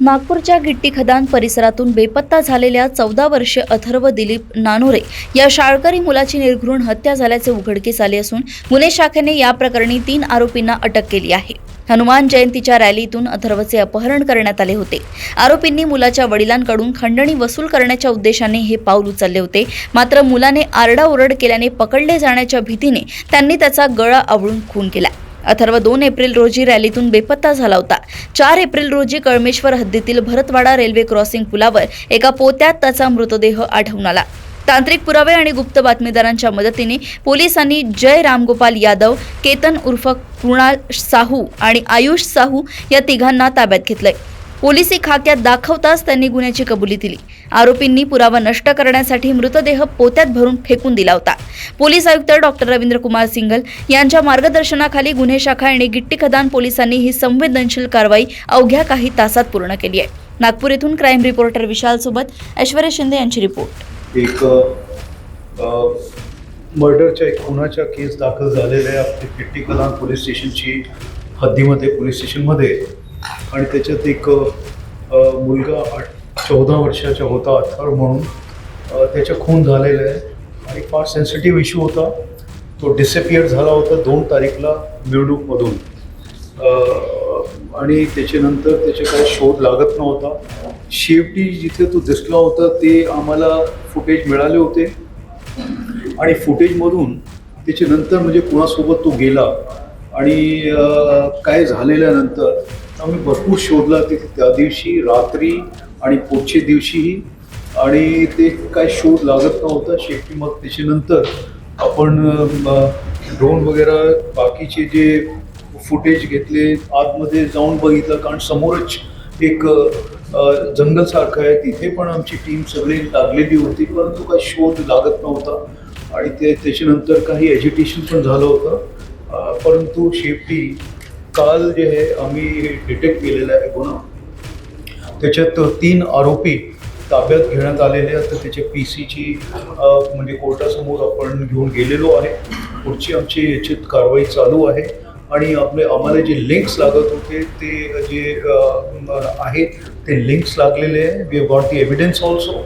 नागपूरच्या गिट्टी खदान परिसरातून बेपत्ता झालेल्या 14 वर्षीय अथर्व दिलीप नानोरे या शाळकरी मुलाची निर्घृण हत्या झाल्याचे उघडकीस आले असून गुन्हे शाखेने या प्रकरणी 3 आरोपींना अटक केली आहे। हनुमान जयंतीच्या रॅलीतून अथर्वचे अपहरण करण्यात आले होते। आरोपींनी मुलाच्या वडिलांकडून खंडणी वसूल करण्याच्या उद्देशाने हे पाऊल उचलले होते। मात्र मुलाने आरडाओरड केल्याने पकडले जाण्याच्या भीतीने त्यांनी त्याचा गळा आवळून खून केला। अथर्व 2 एप्रिल रोजी रॅलीतून बेपत्ता झाला होता। 4 एप्रिल रोजी कळमेश्वर हद्दीतील भरतवाडा रेल्वे क्रॉसिंग पुलावर एका पोत्यात त्याचा मृतदेह आढळून आला। तांत्रिक पुरावे आणि गुप्त बातमीदारांच्या मदतीने पोलिसांनी जय रामगोपाल यादव, केतन उर्फ कृणाल साहू आणि आयुष साहू या तिघांना ताब्यात घेतले। पोलिसी खाक्यात दाखवताच त्यांनी गुन्ह्याची कबुली दिली। आरोपींनी पुरावा नष्ट करण्यासाठी मृतदेह पोत्यात भरून फेकून दिला होता। पोलीस आयुक्त डॉक्टर रवींद्र कुमार सिंघल यांच्या मार्गदर्शनाखाली गुन्हे शाखा आणि गिट्टी खदान पोलिसांनी ही संवेदनशील कारवाई अवघ्या काही तासात पूर्ण केली आहे। नागपूर येथून क्राईम रिपोर्टर विशाल सोबत ऐश्वर्या शिंदे यांची रिपोर्ट। एक मर्डरच्या एक खुनाच्या केस दाखल झालेल्या आहे आपल्या गिट्टी खदान पोलीस स्टेशनची हद्दीमध्ये पोलीस स्टेशनमध्ये आणि त्याच्यात एक मुलगा 14 वर्षाचा होता अथर्व म्हणून त्याचा खून झालेला आहे आणि फार सेन्सिटिव्ह इश्यू होता। तो डिसअपियर झाला होता 2 तारीखला मिरवणूकमधून आणि त्याच्यानंतर त्याचे काही शोध लागत नव्हता। शेवटी जिथे तो दिसला होता ते आम्हाला फुटेज मिळाले होते आणि फुटेजमधून त्याच्यानंतर म्हणजे कोणासोबत तो गेला आणि काय झालेल्यानंतर आम्ही भरपूर शोधला तिथे त्या दिवशी रात्री आणि पुढच्या दिवशीही आणि ते काय शोध लागत नव्हता। शेवटी मग त्याच्यानंतर आपण ड्रोन वगैरे बाकीचे जे फुटेज घेतले, आतमध्ये जाऊन बघितलं कारण समोरच एक जंगलसारखं आहे, तिथे पण आमची टीम सगळी लागलेली होती परंतु काही शोध लागत नव्हता आणि त्याच्यानंतर काही एजिटेशन पण झालं होतं। परंतु शेवटी काल जे आहे आम्ही डिटेक्ट केलेलं आहे गुन्हा, त्याच्यात 3 आरोपी ताब्यात घेण्यात आलेले आहेत। तर त्याच्या PCची म्हणजे कोर्टासमोर आपण घेऊन गेलेलो आहे। पुढची आमची याच्यात कारवाई चालू आहे आणि आम्हाला जे लिंक्स लागत होते ते जे आहेत ते लिंक्स लागलेले आहे। We have got the evidence also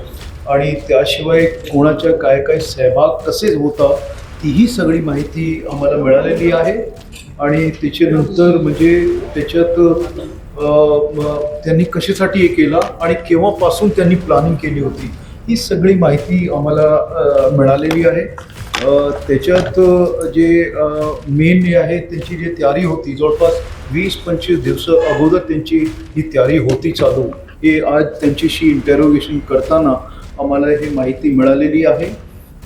आणि त्याशिवाय कोणाच्या काय काय सहभाग कसे होता तीही सगळी माहिती आम्हाला मिळालेली आहे आणि त्याच्यानंतर म्हणजे त्याच्यात त्यांनी कशासाठी हे केला आणि केव्हापासून त्यांनी प्लॅनिंग केली होती ही सगळी माहिती आम्हाला मिळालेली आहे। त्याच्यात जे मेन आहे त्यांची जी तयारी होती जवळपास 20-25 दिवस अगोदर त्यांची ही तयारी होती चालू। हे आज त्यांच्याशी इंटरोगेशन करताना आम्हाला ही माहिती मिळालेली आहे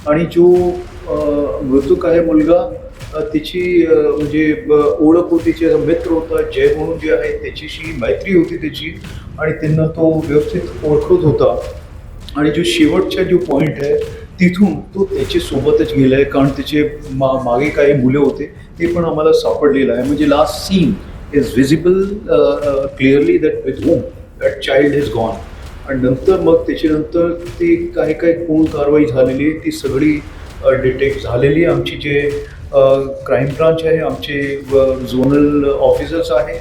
आणि जो मृतक आहे मुलगा तिची म्हणजे ओळख होती, त्याचा मित्र होता जय म्हणून जे आहे त्याच्याशी मैत्री होती त्याची आणि त्यांना तो व्यवस्थित ओळखत होता आणि जो शेवटचा जो पॉईंट आहे तिथून तो त्याच्यासोबतच गेला आहे कारण त्याचे मागे काही मुले होते ते पण आम्हाला सापडलेलं आहे। म्हणजे last seen is visible clearly that with whom that child is gone आणि नंतर मग त्याच्यानंतर ते काही खून कारवाई झालेली आहे ती सगळी डिटेक्ट झालेली आहे। आमची जे क्राईम ब्रांच आहे, आमचे झोनल ऑफिसर्स आहे,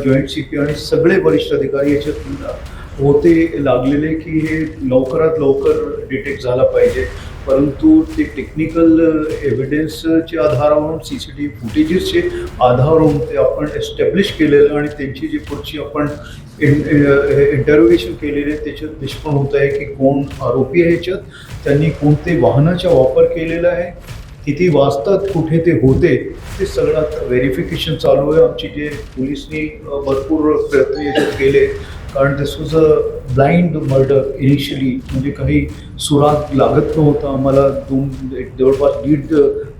जॉईंट CP आणि सगळे वरिष्ठ अधिकारी याच्यात होते लागलेले की हे लवकरात लवकर डिटेक्ट झाला पाहिजे। परंतु ते टेक्निकल एव्हिडन्सच्या आधारावरून CCTV फुटेजेसचे आधारावरून ते आपण एस्टॅब्लिश केलेलं आणि त्यांची जी पुढची आपण इंटरोगेशन केलेले त्याच्यात निष्पन्न होत आहे की कोण आरोपी आहे, ह्याच्यात त्यांनी कोणते वाहनाचा वापर केलेला आहे, किती वाजतात, कुठे ते होते, ते सगळं आता व्हेरिफिकेशन चालू आहे। आमची जे पोलिसनी भरपूर प्रयत्न याच्यात केले कारण this was a blind murder initially, म्हणजे काही सुराग लागत नव्हता आम्हाला। जवळपास 1.5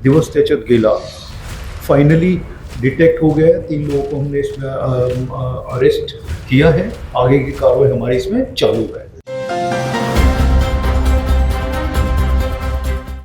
दिवस त्याच्यात गेला। फाइनली डिटेक्ट हो गया, 3 लोगों को हमने इसमें अरेस्ट किया है। आगे की कार्रवाई हमारी इसमें चालू है।